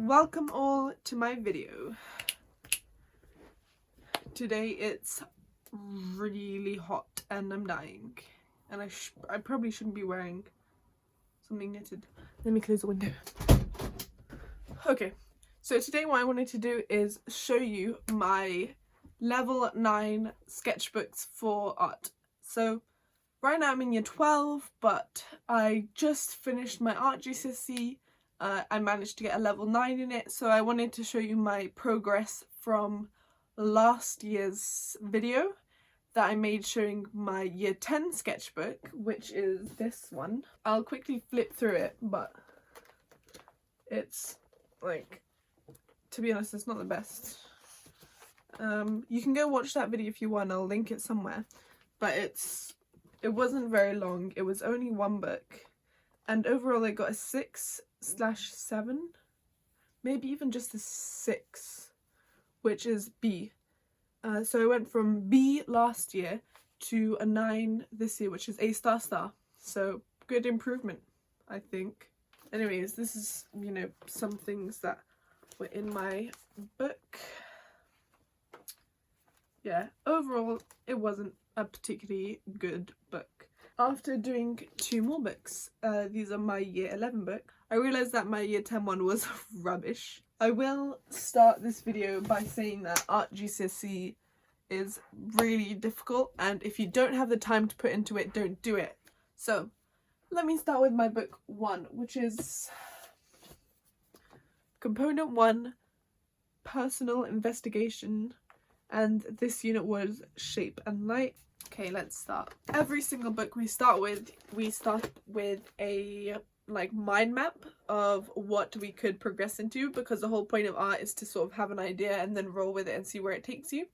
Welcome all to my video. Today it's really hot and I'm dying, and I probably shouldn't be wearing something knitted. Let me close the window. Okay, so today what I wanted to do is show you my level 9 sketchbooks for art. So right now I'm in year 12, but I just finished my art GCSE. I managed to get a level 9 in it, so I wanted to show you my progress from last year's video that I made showing my year 10 sketchbook, which is this one. I'll quickly flip through it, but it's like, to be honest, it's not the best. You can go watch that video if you want, I'll link it somewhere, but it wasn't very long. It was only one book, and overall I got a 6/7, maybe even just a 6, which is B. So I went from B last year to a 9 this year, which is A star star. So good improvement, I think. Anyways, this is, you know, some things that were in my book. Yeah, overall it wasn't a particularly good book. After doing 2 more books, these are my year 11 book, I realised that my year 10 one was rubbish. I will start this video by saying that art GCSE is really difficult, and if you don't have the time to put into it, don't do it. So let me start with my book 1, which is component 1, personal investigation, and this unit was shape and light. Okay, let's start. Every single book we start with a mind map of what we could progress into, because the whole point of art is to sort of have an idea and then roll with it and see where it takes you.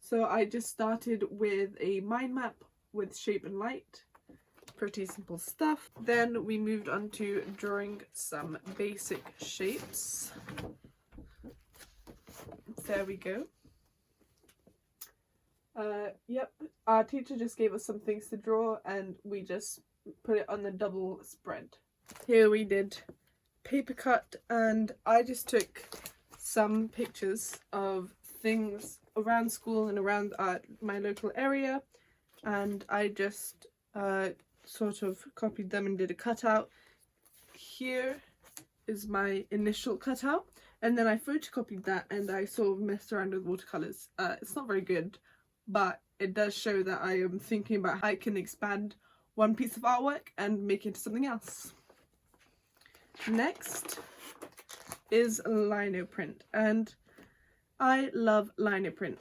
So I just started with a mind map with shape and light. Pretty simple stuff. Then we moved on to drawing some basic shapes. There we go. Yep, our teacher just gave us some things to draw and we just put it on the double spread. Here we did paper cut, and I just took some pictures of things around school and around my local area, and I just sort of copied them and did a cutout. Here is my initial cutout, and then I photocopied that and I sort of messed around with watercolours. It's not very good, but it does show that I am thinking about how I can expand one piece of artwork and make it into something else. Next is lino print, and I love lino print.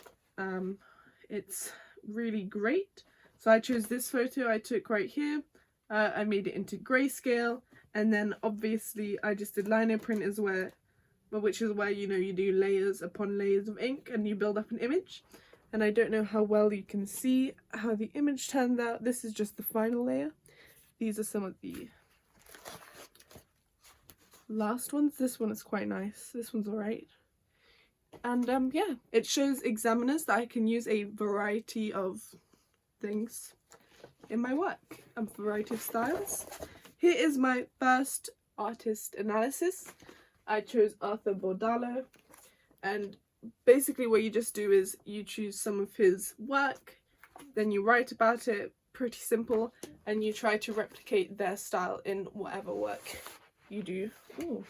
It's really great. So I chose this photo I took right here. I made it into grayscale, and then obviously I just did lino print which is where, you know, you do layers upon layers of ink and you build up an image. And I don't know how well you can see how the image turned out. This is just the final layer. These are some of the last ones. This one is quite nice. This one's alright. And yeah, it shows examiners that I can use a variety of things in my work, a variety of styles. Here is my first artist analysis. I chose Arthur Bordalo, and basically what you just do is you choose some of his work, then you write about it, pretty simple, and you try to replicate their style in whatever work you do. Ooh.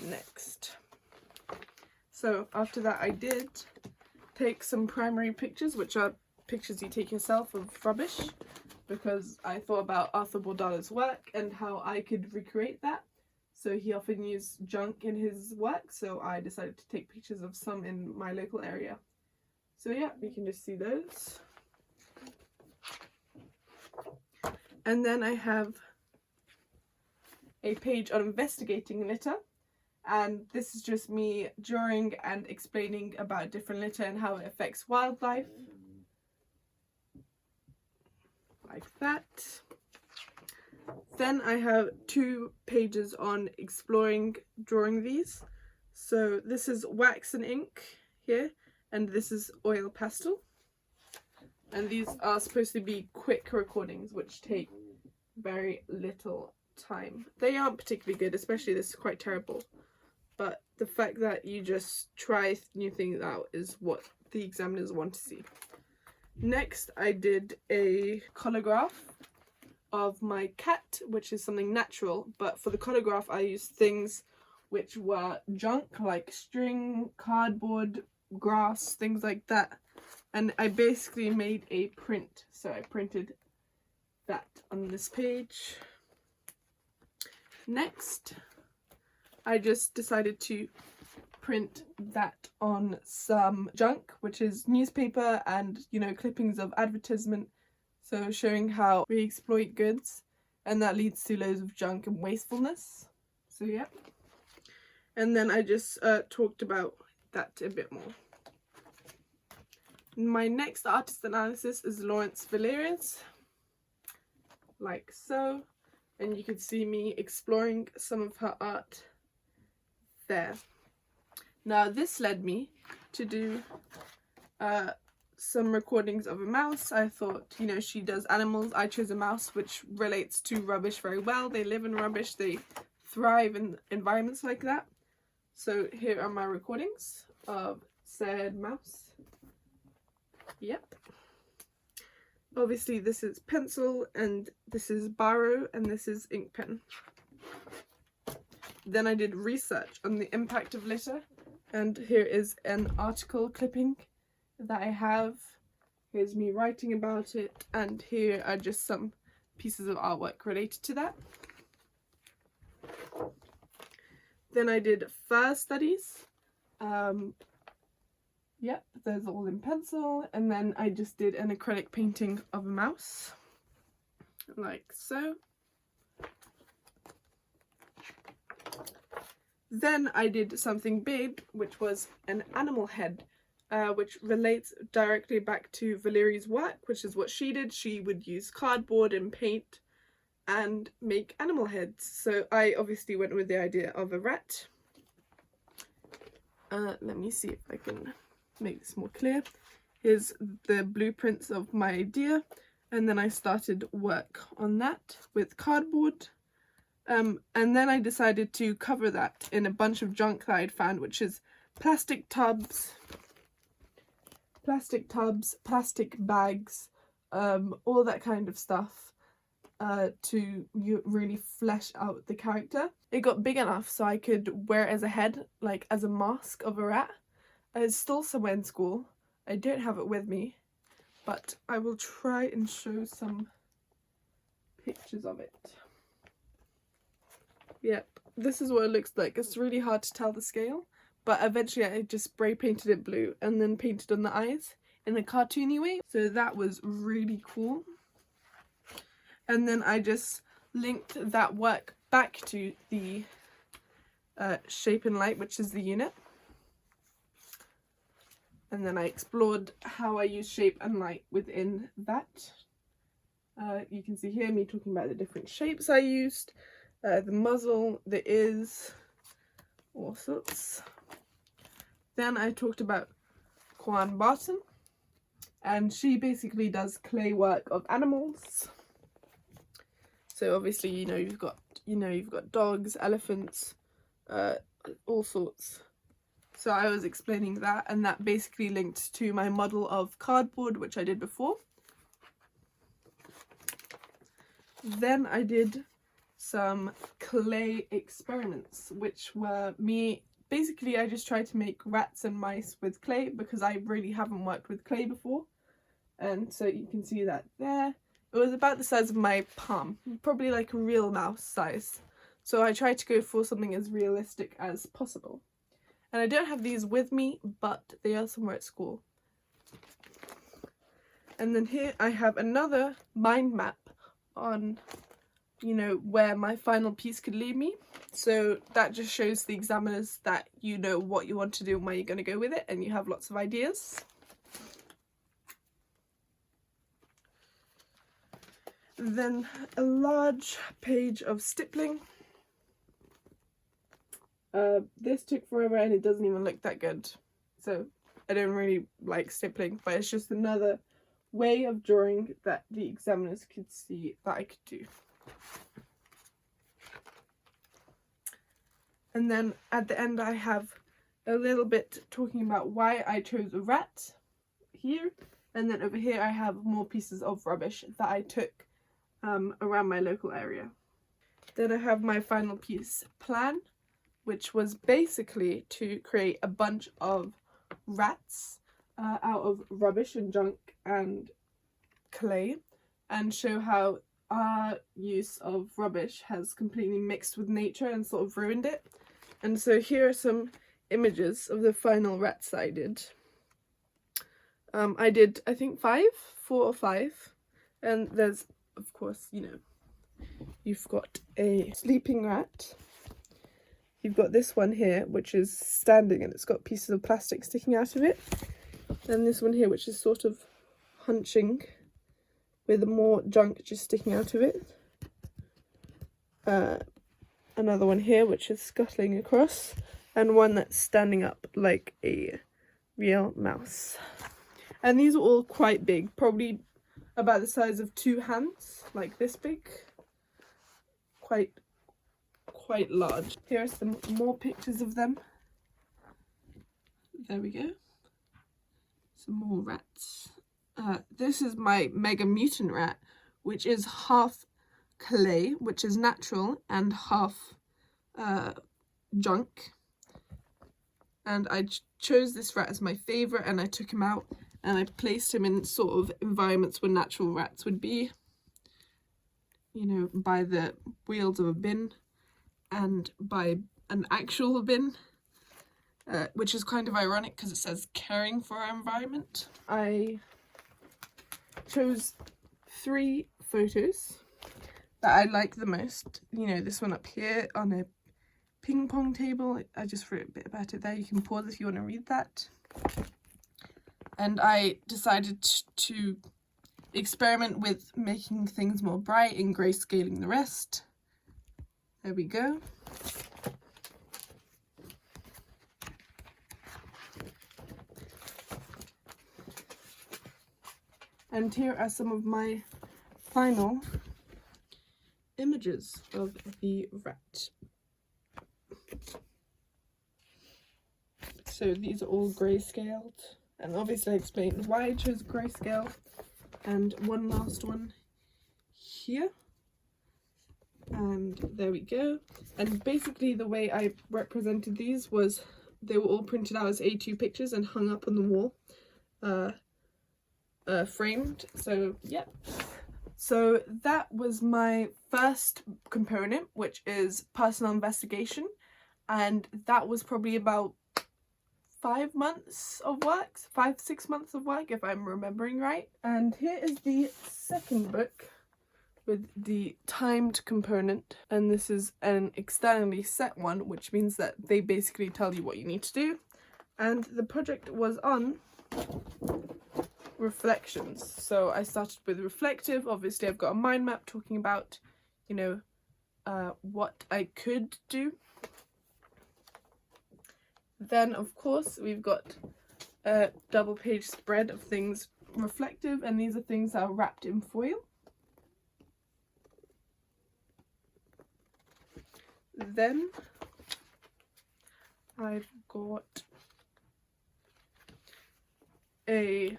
Next. So after that I did take some primary pictures, which are pictures you take yourself of rubbish, because I thought about Arthur Bordalo's work and how I could recreate that. So he often used junk in his work, so I decided to take pictures of some in my local area. So yeah, you can just see those. And then I have a page on investigating litter, and this is just me drawing and explaining about different litter and how it affects wildlife. Like that. Then I have 2 pages on exploring drawing these. So this is wax and ink here, and this is oil pastel. And these are supposed to be quick recordings, which take very little time. They aren't particularly good, especially this is quite terrible. but the fact that you just try new things out is what the examiners want to see. Next, I did a Collagraph of my cat, which is something natural, but for the Collagraph I used things which were junk, like string, cardboard, grass, things like that, and I basically made a print. So I printed that on this page. Next, I just decided to print that on some junk, which is newspaper and, you know, clippings of advertisement, so showing how we exploit goods and that leads to loads of junk and wastefulness. So yeah, and then I just talked about that a bit more. My next artist analysis is Lawrence Valerius, like so, and you can see me exploring some of her art there. Now this led me to do some recordings of a mouse. I thought, you know, she does animals, I chose a mouse, which relates to rubbish very well. They live in rubbish, they thrive in environments like that. So here are my recordings of said mouse. Yep. Obviously this is pencil, and this is biro, and this is ink pen. Then I did research on the impact of litter, and here is an article clipping that I have. Here's me writing about it, and here are just some pieces of artwork related to that. Then I did fur studies. Yep, those are all in pencil, and then I just did an acrylic painting of a mouse, like so. Then I did something big, which was an animal head, which relates directly back to Valeri's work, which is what she did. She would use cardboard and paint and make animal heads. So I obviously went with the idea of a rat. Let me see if I can make this more clear. Here's the blueprints of my idea, and then I started work on that with cardboard. And then I decided to cover that in a bunch of junk that I'd found, which is plastic tubs, plastic bags, all that kind of stuff, to really flesh out the character. It got big enough so I could wear it as a head, like as a mask of a rat. It's still somewhere in school. I don't have it with me, but I will try and show some pictures of it. Yep, this is what it looks like. It's really hard to tell the scale, but eventually I just spray painted it blue and then painted on the eyes in a cartoony way. So that was really cool. And then I just linked that work back to the Shape and Light, which is the unit. And then I explored how I use shape and light within that. You can see here me talking about the different shapes I used. The muzzle, the ears, all sorts. Then I talked about Kwan Barton, and she basically does clay work of animals. So obviously, you've got dogs, elephants, all sorts. So I was explaining that, and that basically linked to my model of cardboard, which I did before. Then I did some clay experiments, which were me. Basically, I just tried to make rats and mice with clay because I really haven't worked with clay before. And so you can see that there. It was about the size of my palm, probably like a real mouse size. So I tried to go for something as realistic as possible. And I don't have these with me, but they are somewhere at school. And then here I have another mind map on, where my final piece could lead me. So that just shows the examiners that you know what you want to do and where you're going to go with it, and you have lots of ideas. Then a large page of stippling. This took forever and it doesn't even look that good. So I don't really like stippling, but it's just another way of drawing that the examiners could see that I could do. And then at the end I have a little bit talking about why I chose a rat here. And then over here I have more pieces of rubbish that I took around my local area. Then I have my final piece, plan, which was basically to create a bunch of rats out of rubbish and junk and clay, and show how our use of rubbish has completely mixed with nature and sort of ruined it. And so here are some images of the final rats that I did. I did, I think, 4 or 5, and there's, of course, you know, you've got a sleeping rat, you've got this one here which is standing and it's got pieces of plastic sticking out of it, and this one here which is sort of hunching with more junk just sticking out of it, another one here which is scuttling across, and one that's standing up like a real mouse. And these are all quite big, probably about the size of 2 hands, like this big. Quite large. Here are some more pictures of them. There we go. Some more rats. This is my mega mutant rat, which is half clay, which is natural, and half junk. And I chose this rat as my favourite, and I took him out and I placed him in sort of environments where natural rats would be. You know, by the wheels of a bin and by an actual bin, which is kind of ironic because it says caring for our environment. I chose 3 photos that I like the most. You know, this one up here on a ping pong table. I just wrote a bit about it there. You can pause if you want to read that. And I decided to experiment with making things more bright and grayscaling the rest. There we go. And here are some of my final images of the rat. So these are all grayscaled, and obviously I explained why I chose grayscale. And one last one here, and there we go. And basically the way I represented these was they were all printed out as A2 pictures and hung up on the wall, framed. So yeah, so that was my first component, which is personal investigation, and that was probably about 5 months of work, 5-6 months of work if I'm remembering right. And here is the second book with the timed component, and this is an externally set one, which means that they basically tell you what you need to do. And the project was on reflections, so I started with reflective. Obviously I've got a mind map talking about, you know, what I could do. Then, of course, we've got a double page spread of things reflective, and these are things that are wrapped in foil. Then I've got a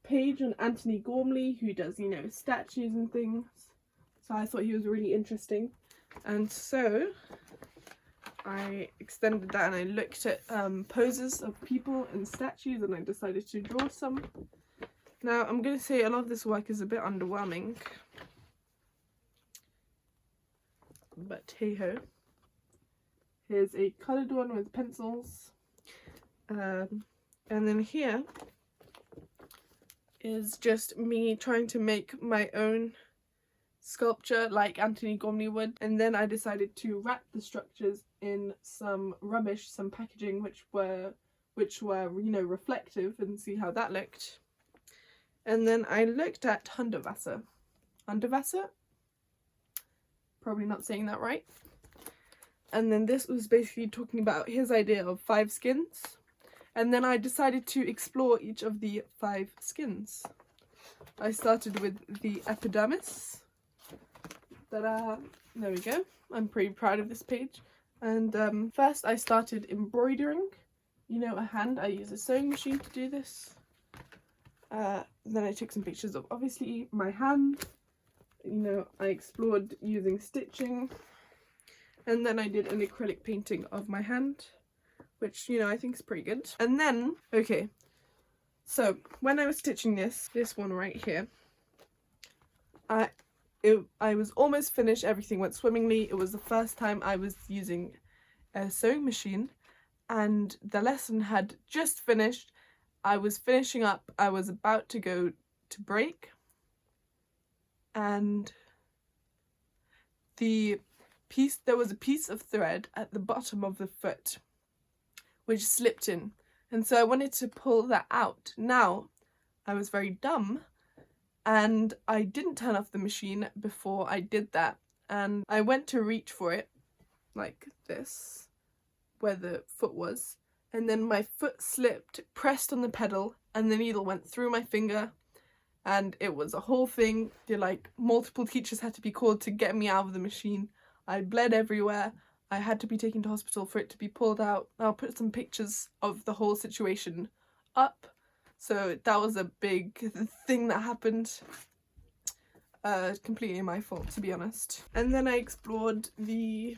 page on Anthony Gormley, who does, you know, statues and things. So I thought he was really interesting. And so I extended that and I looked at poses of people and statues, and I decided to draw some. Now I'm going to say a lot of this work is a bit underwhelming, but hey ho. Here's a coloured one with pencils, and then here is just me trying to make my own sculpture like Anthony Gormley would. And then I decided to wrap the structures in some rubbish, some packaging which were you know, reflective, and see how that looked. And then I looked at Hundertwasser, probably not saying that right. And then this was basically talking about his idea of 5 skins. And then I decided to explore each of the 5 skins. I started with the epidermis. Ta-da! There we go. I'm pretty proud of this page. And first I started embroidering, you know, a hand. I use a sewing machine to do this. Then I took some pictures of obviously my hand. You know, I explored using stitching, and then I did an acrylic painting of my hand, which, you know, I think is pretty good. And then, okay, so when I was stitching this one right here, I was almost finished. Everything went swimmingly. It was the first time I was using a sewing machine, and the lesson had just finished. I was finishing up. I was about to go to break, and there was a piece of thread at the bottom of the foot which slipped in, and so I wanted to pull that out. Now I was very dumb, and I didn't turn off the machine before I did that, and I went to reach for it like this, where the foot was, and then my foot slipped, pressed on the pedal, and the needle went through my finger, and it was a whole thing. Like, multiple teachers had to be called to get me out of the machine. I bled everywhere. I had to be taken to hospital for it to be pulled out. I'll put some pictures of the whole situation up. So that was a big thing that happened. Completely my fault, to be honest. And then I explored the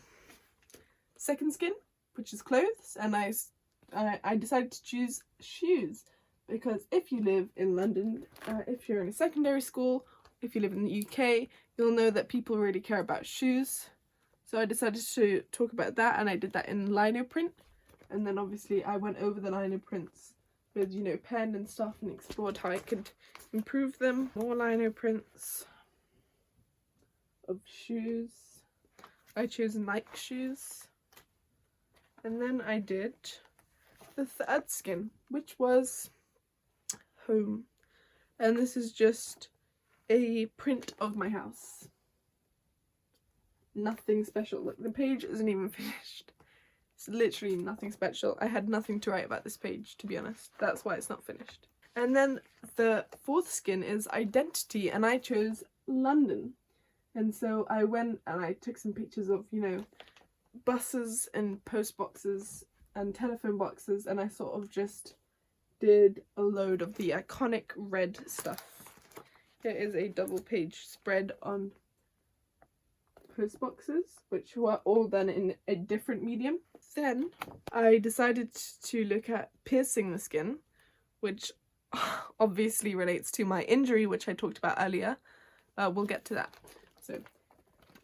second skin, which is clothes, and I decided to choose shoes, because if you live in London, if you're in a secondary school, if you live in the UK, you'll know that people really care about shoes. So I decided to talk about that, and I did that in lino print. And then obviously I went over the lino prints with, you know, pen and stuff, and explored how I could improve them. More lino prints of shoes. I chose Nike shoes. And then I did the third skin, which was home. And this is just a print of my house. Nothing special. Look, the page isn't even finished. It's literally nothing special. I had nothing to write about this page, to be honest. That's why it's not finished. And then the fourth skin is identity, and I chose London. And so I went and I took some pictures of, you know, buses and post boxes and telephone boxes, and I sort of just did a load of the iconic red stuff. Here is a double page spread on post boxes, which were all done in a different medium. Then I decided to look at piercing the skin, which obviously relates to my injury, which I talked about earlier. We'll get to that. So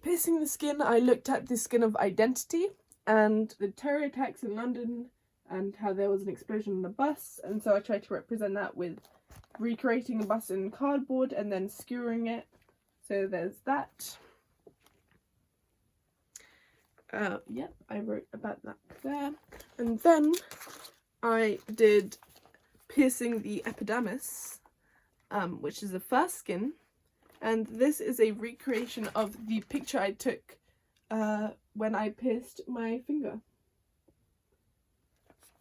piercing the skin, I looked at the skin of identity and the terror attacks in London and how there was an explosion on a bus, and so I tried to represent that with recreating a bus in cardboard and then skewering it. So there's that. Yep, I wrote about that there. And then I did piercing the epidermis, which is the first skin, and this is a recreation of the picture I took when I pierced my finger.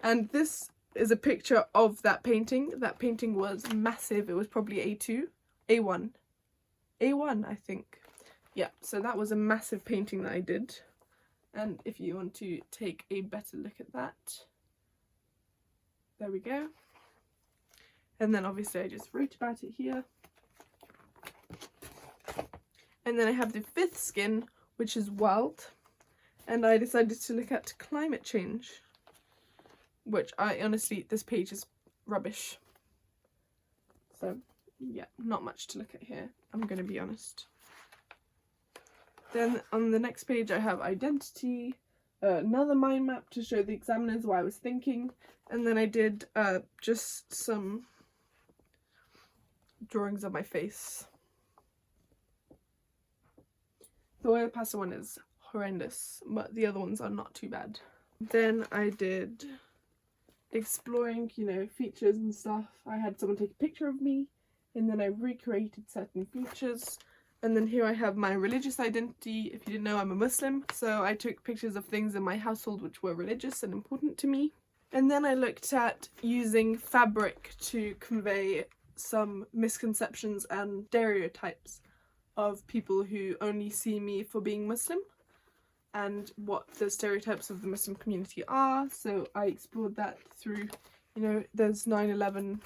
And this is a picture of that painting. That painting was massive. It was probably A1, I think. Yeah, so that was a massive painting that I did. And if you want to take a better look at that, there we go. And then obviously I just wrote about it here. And then I have the fifth skin, which is wild. And I decided to look at climate change, which I honestly, this page is rubbish. So yeah, not much to look at here, I'm going to be honest. Then on the next page I have identity, another mind map to show the examiners what I was thinking, and then I did just some drawings of my face. The oil pastel one is horrendous, but the other ones are not too bad. Then I did exploring, you know, features and stuff. I had someone take a picture of me, and then I recreated certain features. And then here I have my religious identity. If you didn't know, I'm a Muslim, so I took pictures of things in my household which were religious and important to me. And then I looked at using fabric to convey some misconceptions and stereotypes of people who only see me for being Muslim. and what the stereotypes of the Muslim community are. So I explored that through, you know, there's 9/11,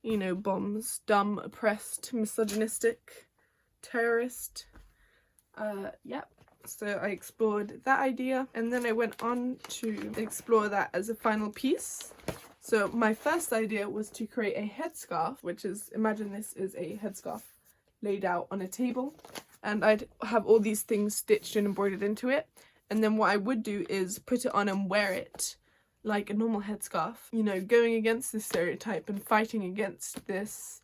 you know, bombs, dumb, oppressed, misogynistic, terrorist. Yeah. So I explored that idea, and then I went on to explore that as a final piece. So my first idea was to create a headscarf, which is, imagine this is a headscarf laid out on a table, and I'd have all these things stitched and embroidered into it, and then what I would do is put it on and wear it like a normal headscarf, you know, going against this stereotype and fighting against this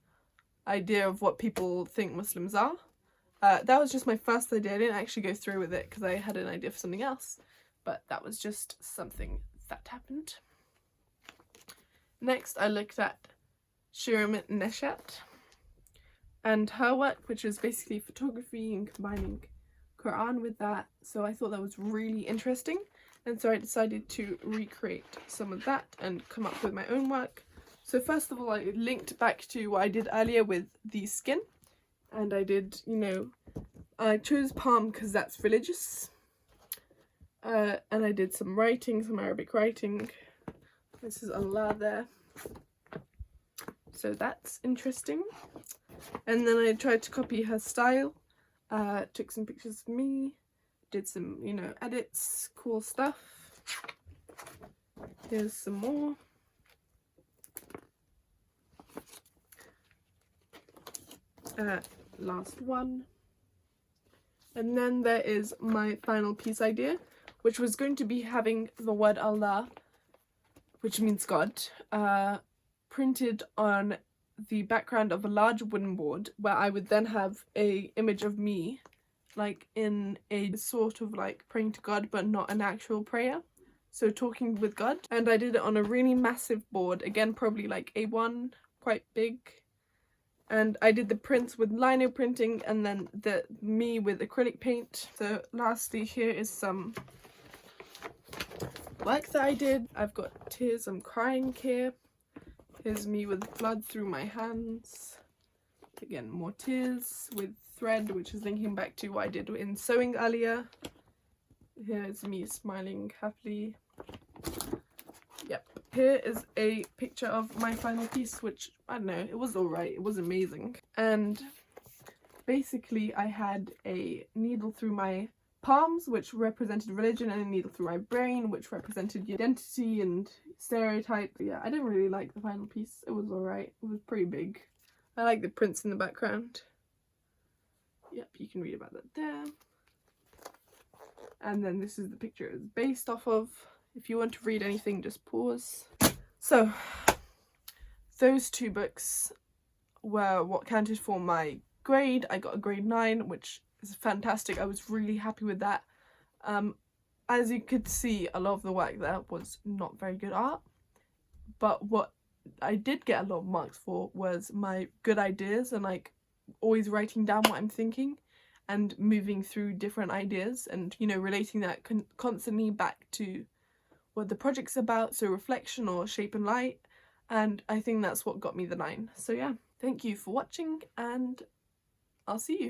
idea of what people think Muslims are. That was just my first idea. I didn't actually go through with it because I had an idea for something else, but that was just something that happened. Next, I looked at Shirim Neshat and her work, which is basically photography and combining Quran with that. So I thought that was really interesting, and so I decided to recreate some of that and come up with my own work. So first of all, I linked back to what I did earlier with the skin, and I did, you know, I chose palm because that's religious, and I did some writing, some Arabic writing. This is Allah there, so that's interesting. And then I tried to copy her style, took some pictures of me, did some, you know, edits, cool stuff. Here's some more. Last one. And then there is my final piece idea, which was going to be having the word Allah, which means God, printed on the background of a large wooden board, where I would then have a image of me, like in a sort of like praying to God, but not an actual prayer, so talking with God. And I did it on a really massive board, again probably like A1, quite big. And I did the prints with lino printing, and then the me with acrylic paint. So lastly, here is some work that I did. I've got tears, I'm crying here. Here's me with blood through my hands. Again, more tears with thread, which is linking back to what I did in sewing earlier. Here's me smiling happily. Yep. Here is a picture of my final piece, which, I don't know, it was alright, it was amazing. And basically I had a needle through my palms, which represented religion, and a needle through my brain, which represented identity and stereotype. But yeah, I didn't really like the final piece. It was alright, it was pretty big. I like the prints in the background. Yep, you can read about that there. And then this is the picture it's based off of. If you want to read anything, just pause. So, those two books were what counted for my grade. I got a grade 9, which is fantastic. I was really happy with that. As you could see, a lot of the work there was not very good art. But what I did get a lot of marks for was my good ideas, and like always writing down what I'm thinking and moving through different ideas, and, you know, relating that constantly back to what the project's about, so reflection or shape and light, and I think that's what got me the 9. So yeah, thank you for watching, and I'll see you.